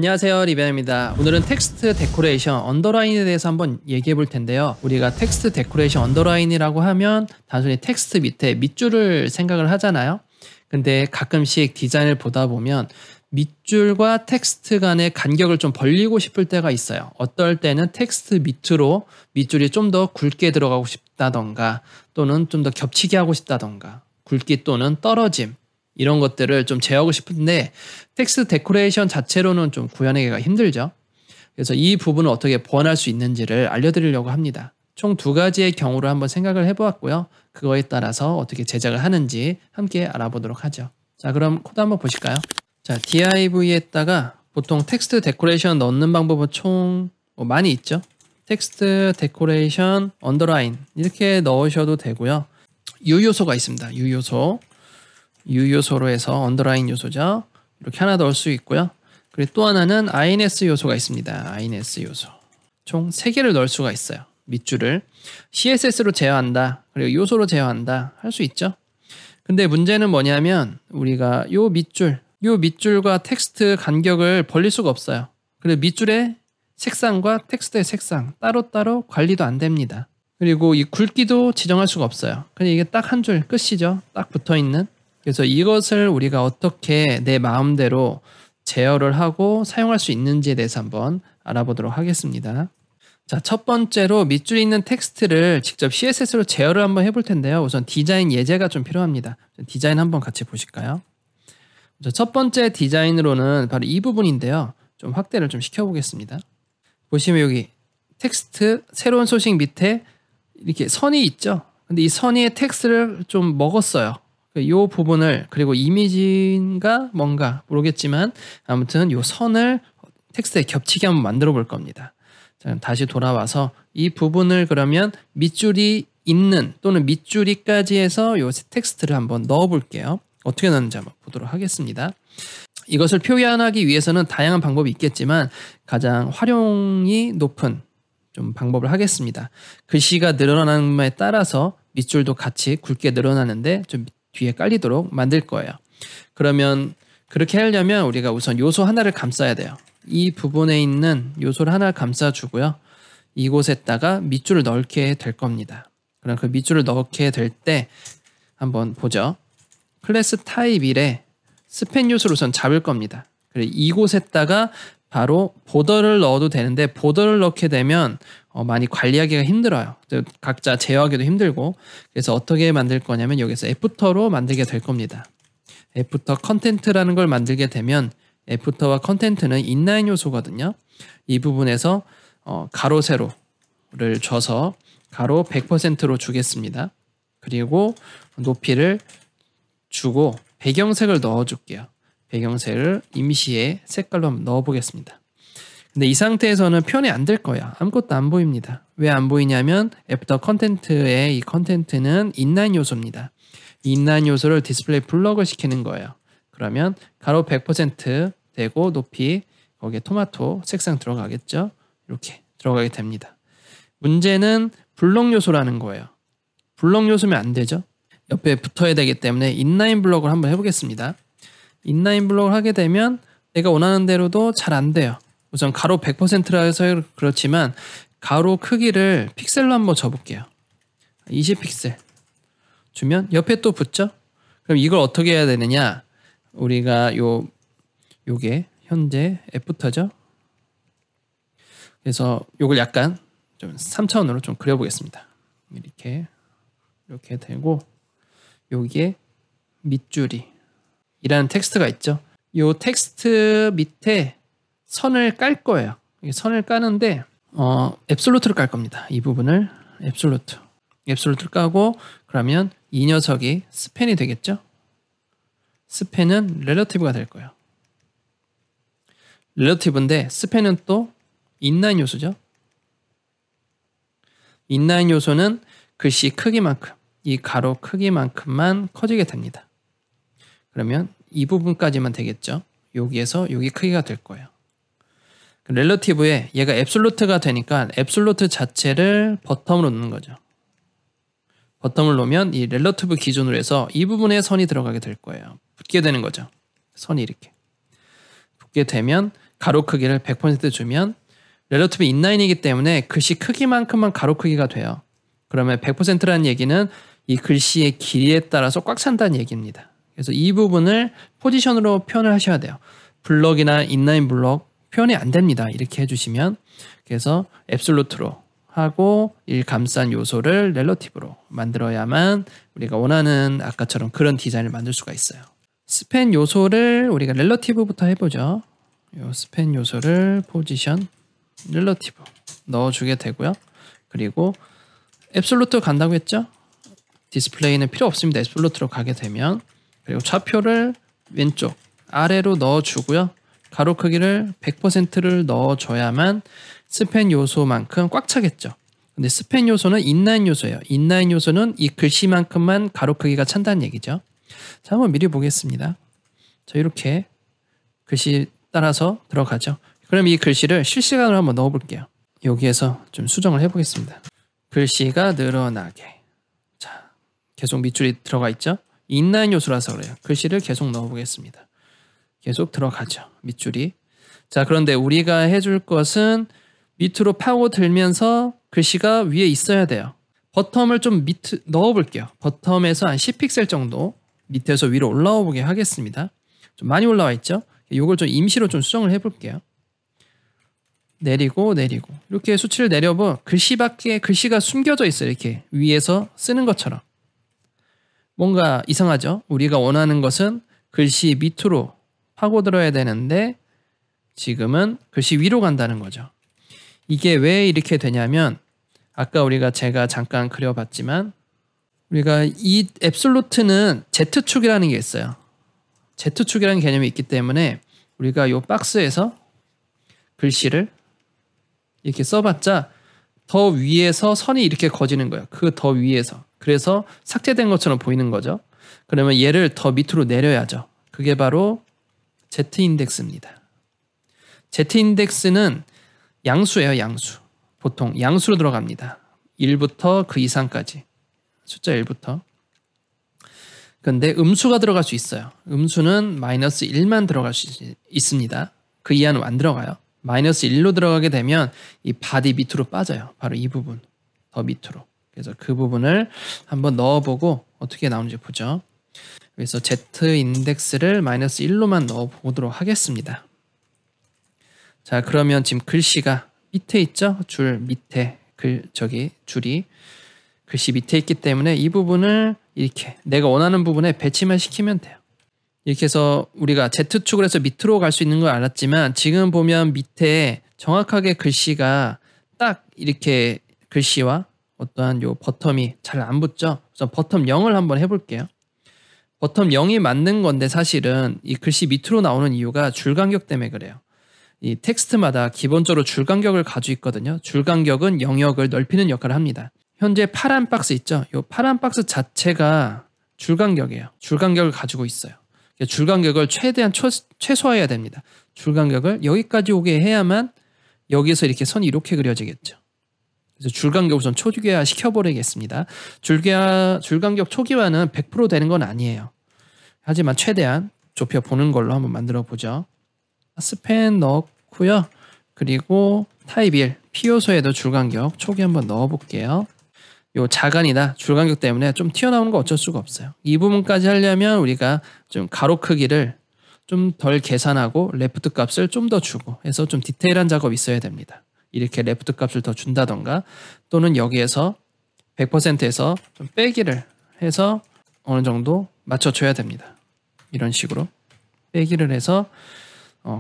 안녕하세요, 리벤입니다. 오늘은 텍스트 데코레이션 언더라인에 대해서 한번 얘기해 볼 텐데요. 우리가 텍스트 데코레이션 언더라인이라고 하면 단순히 텍스트 밑에 밑줄을 생각을 하잖아요. 근데 가끔씩 디자인을 보다 보면 밑줄과 텍스트 간의 간격을 좀 벌리고 싶을 때가 있어요. 어떨 때는 텍스트 밑으로 밑줄이 좀 더 굵게 들어가고 싶다던가 또는 좀 더 겹치게 하고 싶다던가 굵기 또는 떨어짐 이런 것들을 좀 제어하고 싶은데 텍스트 데코레이션 자체로는 좀 구현하기가 힘들죠. 그래서 이 부분을 어떻게 보완할 수 있는지를 알려드리려고 합니다. 총 두 가지의 경우를 한번 생각을 해보았고요. 그거에 따라서 어떻게 제작을 하는지 함께 알아보도록 하죠. 자, 그럼 코드 한번 보실까요? 자, div에다가 보통 텍스트 데코레이션 넣는 방법은 총 많이 있죠. 텍스트 데코레이션 언더라인 이렇게 넣으셔도 되고요. 유요소가 있습니다. 유요소로 해서 언더라인 요소죠. 이렇게 하나 넣을 수 있고요. 그리고 또 하나는 ins 요소가 있습니다. ins 요소. 총 3개를 넣을 수가 있어요. 밑줄을 css로 제어한다. 그리고 요소로 제어한다. 할 수 있죠. 근데 문제는 뭐냐면 우리가 요 밑줄과 텍스트 간격을 벌릴 수가 없어요. 그리고 밑줄의 색상과 텍스트의 색상 따로따로 관리도 안 됩니다. 그리고 이 굵기도 지정할 수가 없어요. 그냥 이게 딱 한 줄 끝이죠. 딱 붙어있는. 그래서 이것을 우리가 어떻게 내 마음대로 제어를 하고 사용할 수 있는지에 대해서 한번 알아보도록 하겠습니다. 자, 첫 번째로 밑줄이 있는 텍스트를 직접 CSS로 제어를 한번 해볼 텐데요. 우선 디자인 예제가 좀 필요합니다. 디자인 한번 같이 보실까요? 자, 첫 번째 디자인으로는 바로 이 부분인데요. 좀 확대를 좀 시켜보겠습니다. 보시면 여기 텍스트 새로운 소식 밑에 이렇게 선이 있죠. 근데 이 선 위에 텍스트를 좀 먹었어요. 이 부분을 그리고 이미지인가 뭔가 모르겠지만 아무튼 이 선을 텍스트에 겹치게 한번 만들어 볼 겁니다. 자, 다시 돌아와서 이 부분을 그러면 밑줄이 있는 또는 밑줄이까지 해서 이 텍스트를 한번 넣어 볼게요. 어떻게 넣는지 한번 보도록 하겠습니다. 이것을 표현하기 위해서는 다양한 방법이 있겠지만 가장 활용이 높은 좀 방법을 하겠습니다. 글씨가 늘어나는 것에 따라서 밑줄도 같이 굵게 늘어나는데 좀 뒤에 깔리도록 만들 거예요. 그러면 그렇게 하려면 우리가 우선 요소 하나를 감싸야 돼요. 이 부분에 있는 요소를 하나 감싸주고요. 이곳에다가 밑줄을 넣게 될 겁니다. 그럼 그 밑줄을 넣게 될 때 한번 보죠. 클래스 타입 1에 스팬 요소를 우선 잡을 겁니다. 그리고 이곳에다가 바로 보더를 넣어도 되는데 보더를 넣게 되면 많이 관리하기가 힘들어요. 각자 제어하기도 힘들고 그래서 어떻게 만들 거냐면 여기서 애프터로 만들게 될 겁니다. 애프터 컨텐트라는 걸 만들게 되면 애프터와 컨텐트는 인라인 요소거든요. 이 부분에서 가로 세로를 줘서 가로 100%로 주겠습니다. 그리고 높이를 주고 배경색을 넣어줄게요. 배경색을 임시의 색깔로 한번 넣어보겠습니다. 근데 이 상태에서는 표현이 안 될 거예요. 아무것도 안 보입니다. 왜 안 보이냐면 애프터 컨텐트의 이 컨텐트는 인라인 요소입니다. 이 인라인 요소를 디스플레이 블럭을 시키는 거예요. 그러면 가로 100% 되고 높이 거기에 토마토 색상 들어가겠죠. 이렇게 들어가게 됩니다. 문제는 블럭 요소라는 거예요. 블럭 요소면 안 되죠. 옆에 붙어야 되기 때문에 인라인 블럭을 한번 해보겠습니다. 인라인 블럭을 하게 되면 내가 원하는 대로도 잘 안 돼요. 우선 가로 100%라 해서 그렇지만 가로 크기를 픽셀로 한번 줘볼게요. 20픽셀 주면 옆에 또 붙죠? 그럼 이걸 어떻게 해야 되느냐? 우리가 요게 현재 애프터죠? 그래서 요걸 약간 좀 3차원으로 좀 그려보겠습니다. 이렇게 되고 여기에 밑줄이 이라는 텍스트가 있죠. 이 텍스트 밑에 선을 깔 거예요. 선을 까는데 앱솔루트를 깔 겁니다. 이 부분을 앱솔루트를 까고 그러면 이 녀석이 스팬이 되겠죠. 스팬은 렐러티브가 될 거예요. 렐러티브인데 스팬은 또 인라인 요소죠. 인라인 요소는 글씨 크기만큼 이 가로 크기만큼만 커지게 됩니다. 그러면 이 부분까지만 되겠죠. 여기에서 여기 크기가 될 거예요. 렐러티브에 얘가 앱솔루트가 되니까 앱솔루트 자체를 버텀으로 넣는 거죠. 버텀을 놓으면 이 렐러티브 기준으로 해서 이 부분에 선이 들어가게 될 거예요. 붙게 되는 거죠. 선이 이렇게. 붙게 되면 가로 크기를 100% 주면 렐러티브 인라인이기 때문에 글씨 크기만큼만 가로 크기가 돼요. 그러면 100%라는 얘기는 이 글씨의 길이에 따라서 꽉 찬다는 얘기입니다. 그래서 이 부분을 포지션으로 표현을 하셔야 돼요. 블럭이나 인라인 블럭 표현이 안 됩니다. 이렇게 해주시면. 그래서 앱솔루트로 하고 일감싼 요소를 렐러티브로 만들어야만 우리가 원하는 아까처럼 그런 디자인을 만들 수가 있어요. 스팬 요소를 우리가 렐러티브부터 해보죠. 요 스팬 요소를 포지션 렐러티브 넣어주게 되고요. 그리고 앱솔루트 간다고 했죠? 디스플레이는 필요 없습니다. 앱솔루트로 가게 되면. 그리고 좌표를 왼쪽 아래로 넣어주고요. 가로 크기를 100%를 넣어줘야만 스팬 요소만큼 꽉 차겠죠. 근데 스팬 요소는 인라인 요소예요. 인라인 요소는 이 글씨만큼만 가로 크기가 찬다는 얘기죠. 자, 한번 미리 보겠습니다. 자, 이렇게 글씨 따라서 들어가죠. 그럼 이 글씨를 실시간으로 한번 넣어볼게요. 여기에서 좀 수정을 해보겠습니다. 글씨가 늘어나게. 자, 계속 밑줄이 들어가 있죠. 인라인 요소라서 그래요. 글씨를 계속 넣어보겠습니다. 계속 들어가죠. 밑줄이. 자, 그런데 우리가 해줄 것은 밑으로 파고들면서 글씨가 위에 있어야 돼요. 버텀을 좀 넣어볼게요. 버텀에서 한 10픽셀 정도 밑에서 위로 올라와 보게 하겠습니다. 좀 많이 올라와 있죠? 이걸 좀 임시로 좀 수정을 해볼게요. 내리고 이렇게 수치를 내려보 글씨 밖에 글씨가 숨겨져 있어요. 이렇게 위에서 쓰는 것처럼. 뭔가 이상하죠? 우리가 원하는 것은 글씨 밑으로 파고들어야 되는데 지금은 글씨 위로 간다는 거죠. 이게 왜 이렇게 되냐면 아까 제가 잠깐 그려봤지만 우리가 이 앱솔루트는 Z축이라는 게 있어요. Z축이라는 개념이 있기 때문에 우리가 이 박스에서 글씨를 이렇게 써봤자 더 위에서 선이 이렇게 거지는 거예요. 그 더 위에서. 그래서 삭제된 것처럼 보이는 거죠. 그러면 얘를 더 밑으로 내려야죠. 그게 바로 Z인덱스입니다. Z인덱스는 양수예요. 양수. 보통 양수로 들어갑니다. 1부터 그 이상까지. 숫자 1부터. 근데 음수가 들어갈 수 있어요. 음수는 마이너스 1만 들어갈 수 있습니다. 그 이하는 안 들어가요. 마이너스 1로 들어가게 되면 이 바디 밑으로 빠져요. 바로 이 부분. 더 밑으로. 그래서 그 부분을 한번 넣어보고 어떻게 나오는지 보죠. 그래서 Z인덱스를 마이너스 1로만 넣어보도록 하겠습니다. 자, 그러면 지금 글씨가 밑에 있죠? 줄 밑에 줄이 글씨 밑에 있기 때문에 이 부분을 이렇게 내가 원하는 부분에 배치만 시키면 돼요. 이렇게 해서 우리가 Z축을 해서 밑으로 갈 수 있는 걸 알았지만 지금 보면 밑에 정확하게 글씨가 딱 이렇게 글씨와 어떠한 요 버텀이 잘 안 붙죠? 그래서 버텀 0을 한번 해볼게요. 버텀 0이 맞는 건데 사실은 이 글씨 밑으로 나오는 이유가 줄 간격 때문에 그래요. 이 텍스트마다 기본적으로 줄 간격을 가지고 있거든요. 줄 간격은 영역을 넓히는 역할을 합니다. 현재 파란 박스 있죠? 이 파란 박스 자체가 줄 간격이에요. 줄 간격을 가지고 있어요. 줄 간격을 최대한 최소화해야 됩니다. 줄 간격을 여기까지 오게 해야만 여기서 이렇게 선이 이렇게 그려지겠죠. 그래서 줄 간격 우선 초기화 시켜버리겠습니다. 줄 간격 초기화는 100% 되는 건 아니에요. 하지만 최대한 좁혀보는 걸로 한번 만들어 보죠. 스팬 넣고요. 그리고 타입 1 P요소에도 줄간격 초기 한번 넣어볼게요. 요 자간이다 줄간격 때문에 좀 튀어나오는 거 어쩔 수가 없어요. 이 부분까지 하려면 우리가 좀 가로 크기를 좀 덜 계산하고 레프트 값을 좀 더 주고 해서 좀 디테일한 작업이 있어야 됩니다. 이렇게 레프트 값을 더 준다던가 또는 여기에서 100%에서 좀 빼기를 해서 어느 정도 맞춰줘야 됩니다. 이런 식으로 빼기를 해서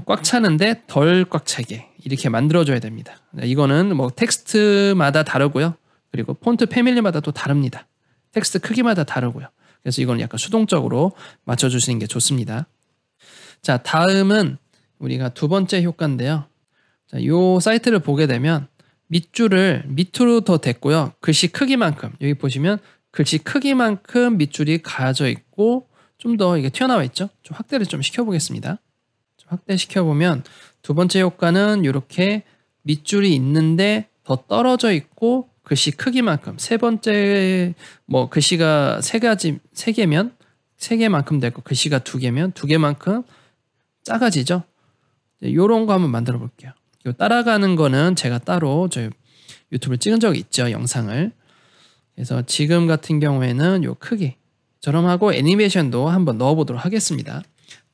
꽉 차는데 덜 꽉 차게 이렇게 만들어줘야 됩니다. 이거는 뭐 텍스트마다 다르고요. 그리고 폰트 패밀리마다 또 다릅니다. 텍스트 크기마다 다르고요. 그래서 이건 약간 수동적으로 맞춰주시는 게 좋습니다. 자, 다음은 우리가 두 번째 효과인데요. 자, 이 사이트를 보게 되면 밑줄을 밑으로 더 댔고요. 글씨 크기만큼 여기 보시면 글씨 크기만큼 밑줄이 가져 있고 좀 더 이게 튀어나와 있죠. 좀 확대를 좀 시켜보겠습니다. 좀 확대시켜 보면 두 번째 효과는 이렇게 밑줄이 있는데 더 떨어져 있고 글씨 크기만큼 세 번째 뭐 글씨가 세 개면 세 개만큼 되고 글씨가 두 개면 두 개만큼 작아지죠. 요런 거 한번 만들어 볼게요. 요 따라가는 거는 제가 따로 저 유튜브를 찍은 적이 있죠, 영상을. 그래서 지금 같은 경우에는 요 크기처럼 하고 애니메이션도 한번 넣어 보도록 하겠습니다.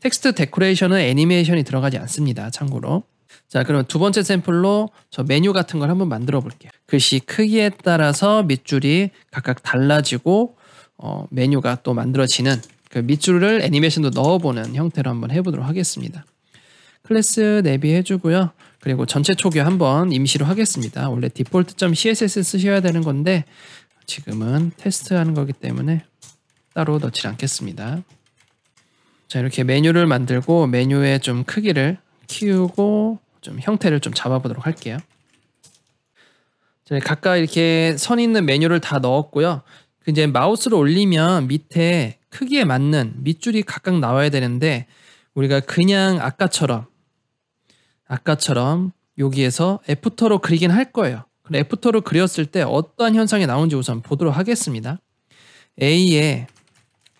텍스트 데코레이션은 애니메이션이 들어가지 않습니다, 참고로. 자, 그럼 두 번째 샘플로 저 메뉴 같은 걸 한번 만들어 볼게요. 글씨 크기에 따라서 밑줄이 각각 달라지고 메뉴가 또 만들어지는 그 밑줄을 애니메이션도 넣어보는 형태로 한번 해보도록 하겠습니다. 클래스 내비 해주고요. 그리고 전체 초기 한번 임시로 하겠습니다. 원래 default.css 쓰셔야 되는 건데 지금은 테스트하는 거기 때문에 따로 넣지 않겠습니다. 자, 이렇게 메뉴를 만들고 메뉴의 좀 크기를 키우고 좀 형태를 좀 잡아보도록 할게요. 자, 각각 이렇게 선 있는 메뉴를 다 넣었고요. 이제 마우스를 올리면 밑에 크기에 맞는 밑줄이 각각 나와야 되는데 우리가 그냥 아까처럼 여기에서 애프터로 그리긴 할 거예요. 그럼 애프터로 그렸을 때 어떠한 현상이 나오는지 우선 보도록 하겠습니다. A에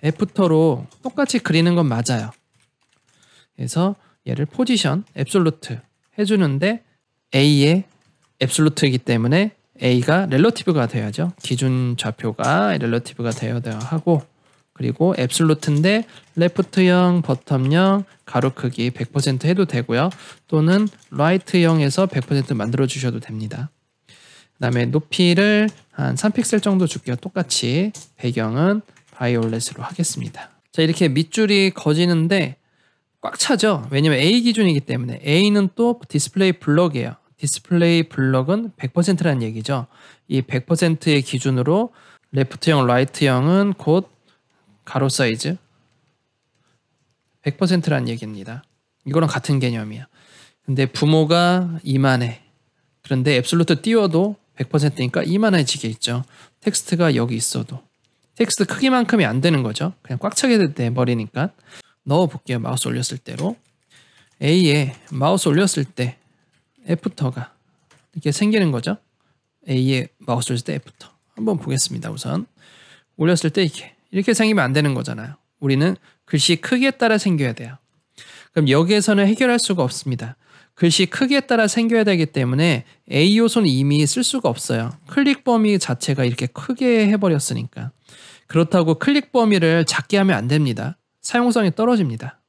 애프터로 똑같이 그리는 건 맞아요. 그래서 얘를 포지션, 앱솔루트 해주는데 A의 앱솔루트이기 때문에 A가 렐러티브가 되어야죠. 기준 좌표가 렐러티브가 되어야 하고 그리고 앱솔루트인데 레프트형, 버텀형, 가로 크기 100% 해도 되고요. 또는 라이트형에서 100% 만들어 주셔도 됩니다. 그 다음에 높이를 한 3픽셀 정도 줄게요. 똑같이 배경은 바이올렛으로 하겠습니다. 자, 이렇게 밑줄이 거지는데 꽉 차죠. 왜냐면 A 기준이기 때문에. A는 또 디스플레이 블럭이에요. 디스플레이 블럭은 100%라는 얘기죠. 이 100%의 기준으로 레프트형, 라이트형은 곧 가로 사이즈 100%라는 얘기입니다. 이거랑 같은 개념이야. 근데 부모가 이만해. 그런데 앱솔루트 띄워도 100%니까 이만해지게 있죠. 텍스트가 여기 있어도. 텍스트 크기만큼이 안 되는 거죠. 그냥 꽉 차게 돼버리니까. 넣어볼게요. 마우스 올렸을 때로. A에 마우스 올렸을 때 애프터가 이렇게 생기는 거죠. A에 마우스 올렸을 때 애프터. 한번 보겠습니다. 우선. 올렸을 때 이렇게 생기면 안 되는 거잖아요. 우리는 글씨 크기에 따라 생겨야 돼요. 그럼 여기에서는 해결할 수가 없습니다. 글씨 크기에 따라 생겨야 되기 때문에 A 요소는 이미 쓸 수가 없어요. 클릭 범위 자체가 이렇게 크게 해버렸으니까. 그렇다고 클릭 범위를 작게 하면 안 됩니다. 사용성이 떨어집니다.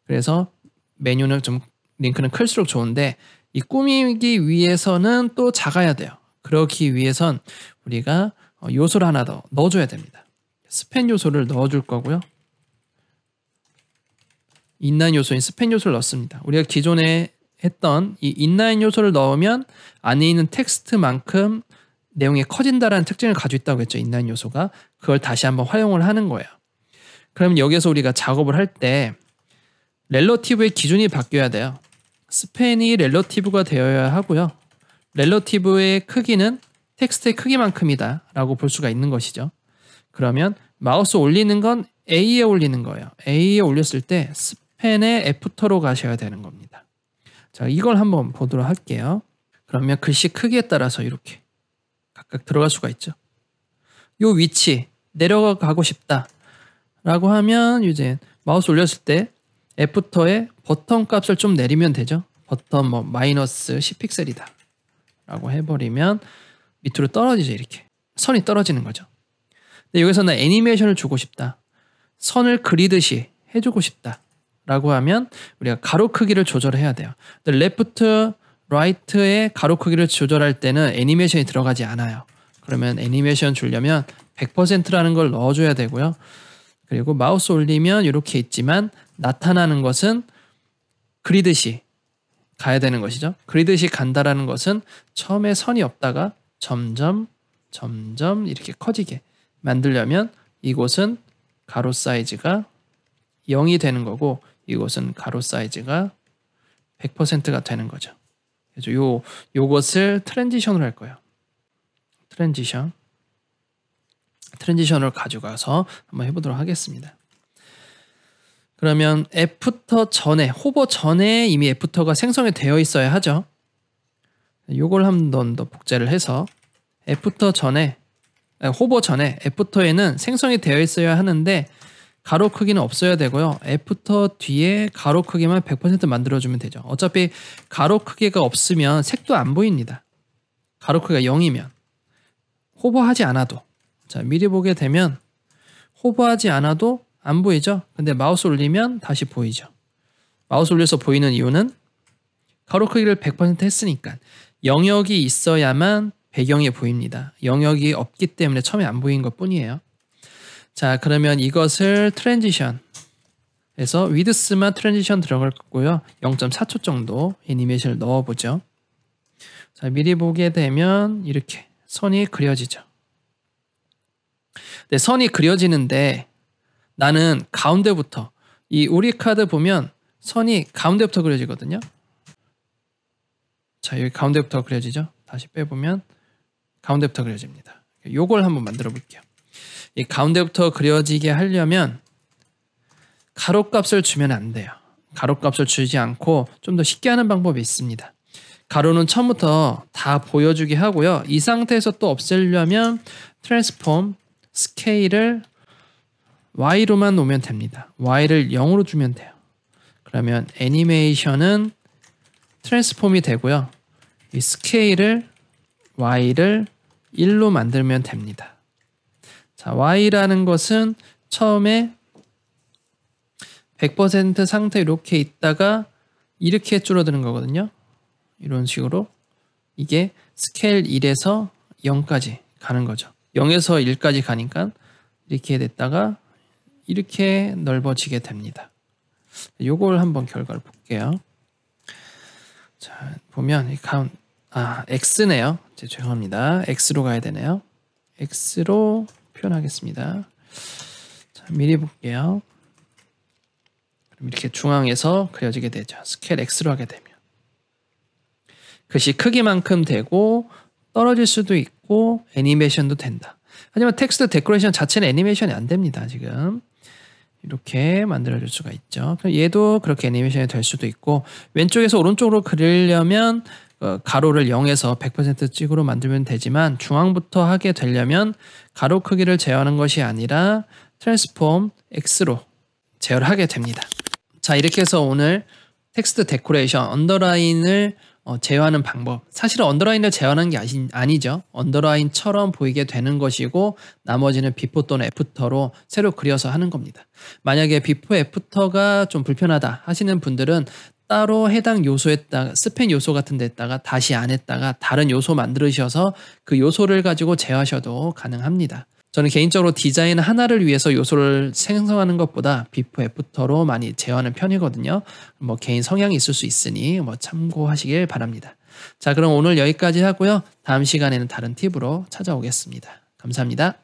그래서 메뉴는 좀 링크는 클수록 좋은데 이 꾸미기 위해서는 또 작아야 돼요. 그러기 위해선 우리가 요소를 하나 더 넣어줘야 됩니다. 스팬 요소를 넣어줄 거고요. 인라인 요소인 스팬 요소를 넣습니다. 우리가 기존에 했던 이 인라인 요소를 넣으면 안에 있는 텍스트만큼 내용이 커진다라는 특징을 가지고 있다고 했죠. 인라인 요소가. 그걸 다시 한번 활용을 하는 거예요. 그럼 여기서 우리가 작업을 할 때 렐러티브의 기준이 바뀌어야 돼요. 스팬이 렐러티브가 되어야 하고요. 렐러티브의 크기는 텍스트의 크기만큼이다 라고 볼 수가 있는 것이죠. 그러면 마우스 올리는 건 A에 올리는 거예요. A에 올렸을 때 스팬의 애프터로 가셔야 되는 겁니다. 자, 이걸 한번 보도록 할게요. 그러면 글씨 크기에 따라서 이렇게 각각 들어갈 수가 있죠. 요 위치 내려가고 싶다 라고 하면 이제 마우스 올렸을 때 애프터의 버텀 값을 좀 내리면 되죠. 버텀 뭐 마이너스 10픽셀이다 라고 해버리면 밑으로 떨어지죠. 이렇게 선이 떨어지는 거죠. 근데 여기서는 애니메이션을 주고 싶다, 선을 그리듯이 해주고 싶다 라고 하면 우리가 가로 크기를 조절해야 돼요. 근데 레프트, 라이트의 가로 크기를 조절할 때는 애니메이션이 들어가지 않아요. 그러면 애니메이션 주려면 100%라는 걸 넣어줘야 되고요. 그리고 마우스 올리면 이렇게 있지만 나타나는 것은 그리듯이 가야 되는 것이죠. 그리듯이 간다라는 것은 처음에 선이 없다가 점점 이렇게 커지게 만들려면 이곳은 가로 사이즈가 0이 되는 거고 이곳은 가로 사이즈가 100%가 되는 거죠. 그래서 요것을 트랜지션으로 할 거예요. 트랜지션을 가져가서 한번 해보도록 하겠습니다. 그러면 애프터 전에, 호버 전에 이미 애프터가 생성이 되어 있어야 하죠. 요걸 한 번 더 복제를 해서 애프터 전에, 호버 전에 애프터에는 생성이 되어 있어야 하는데 가로 크기는 없어야 되고요. 애프터 뒤에 가로 크기만 100% 만들어주면 되죠. 어차피 가로 크기가 없으면 색도 안 보입니다. 가로 크기가 0이면 호버하지 않아도, 자 미리 보게 되면 호버하지 않아도 안 보이죠. 근데 마우스 올리면 다시 보이죠. 마우스 올려서 보이는 이유는 가로 크기를 100% 했으니까 영역이 있어야만 배경이 보입니다. 영역이 없기 때문에 처음에 안 보인 것 뿐이에요. 자, 그러면 이것을 트랜지션에서 위드스만 트랜지션 들어갈 거고요. 0.4초 정도 애니메이션을 넣어보죠. 자, 미리 보게 되면 이렇게 선이 그려지죠. 네, 선이 그려지는데 나는 가운데부터, 이 우리 카드 보면 선이 가운데부터 그려지거든요. 자, 여기 가운데부터 그려지죠. 다시 빼보면 가운데부터 그려집니다. 요걸 한번 만들어 볼게요. 이 가운데부터 그려지게 하려면 가로값을 주면 안 돼요. 가로값을 주지 않고 좀 더 쉽게 하는 방법이 있습니다. 가로는 처음부터 다 보여주게 하고요. 이 상태에서 또 없애려면 트랜스폼 스케일을 Y로만 놓으면 됩니다. Y를 0으로 주면 돼요. 그러면 애니메이션은 트랜스폼이 되고요. 이 스케일을 Y를 1로 만들면 됩니다. 자, Y라는 것은 처음에 100% 상태 이렇게 있다가 이렇게 줄어드는 거거든요. 이런 식으로 이게 스케일 1에서 0까지 가는 거죠. 0에서 1까지 가니까 이렇게 됐다가 이렇게 넓어지게 됩니다. 요걸 한번 결과를 볼게요. 자, 보면 이 X네요. 죄송합니다. X로 가야 되네요. X로 표현하겠습니다. 자, 미리 볼게요. 그럼 이렇게 중앙에서 그려지게 되죠. 스케일 X로 하게 되면 글씨 크기만큼 되고 떨어질 수도 있고 애니메이션도 된다. 하지만 텍스트 데코레이션 자체는 애니메이션이 안 됩니다. 지금 이렇게 만들어줄 수가 있죠. 얘도 그렇게 애니메이션이 될 수도 있고 왼쪽에서 오른쪽으로 그리려면 가로를 0에서 100% 찍으로 만들면 되지만 중앙부터 하게 되려면 가로 크기를 제어하는 것이 아니라 트랜스폼 X로 제어를 하게 됩니다. 자, 이렇게 해서 오늘 텍스트 데코레이션 언더라인을 제어하는 방법. 사실은 언더라인을 제어하는 게 아니죠. 언더라인처럼 보이게 되는 것이고 나머지는 비포 또는 애프터로 새로 그려서 하는 겁니다. 만약에 비포 애프터가 좀 불편하다 하시는 분들은 따로 해당 요소에다가 스팬 요소 같은 데다가 다시 안 했다가 다른 요소 만들으셔서 그 요소를 가지고 제어하셔도 가능합니다. 저는 개인적으로 디자인 하나를 위해서 요소를 생성하는 것보다 비포 애프터로 많이 제어하는 편이거든요. 뭐 개인 성향이 있을 수 있으니 뭐 참고하시길 바랍니다. 자, 그럼 오늘 여기까지 하고요. 다음 시간에는 다른 팁으로 찾아오겠습니다. 감사합니다.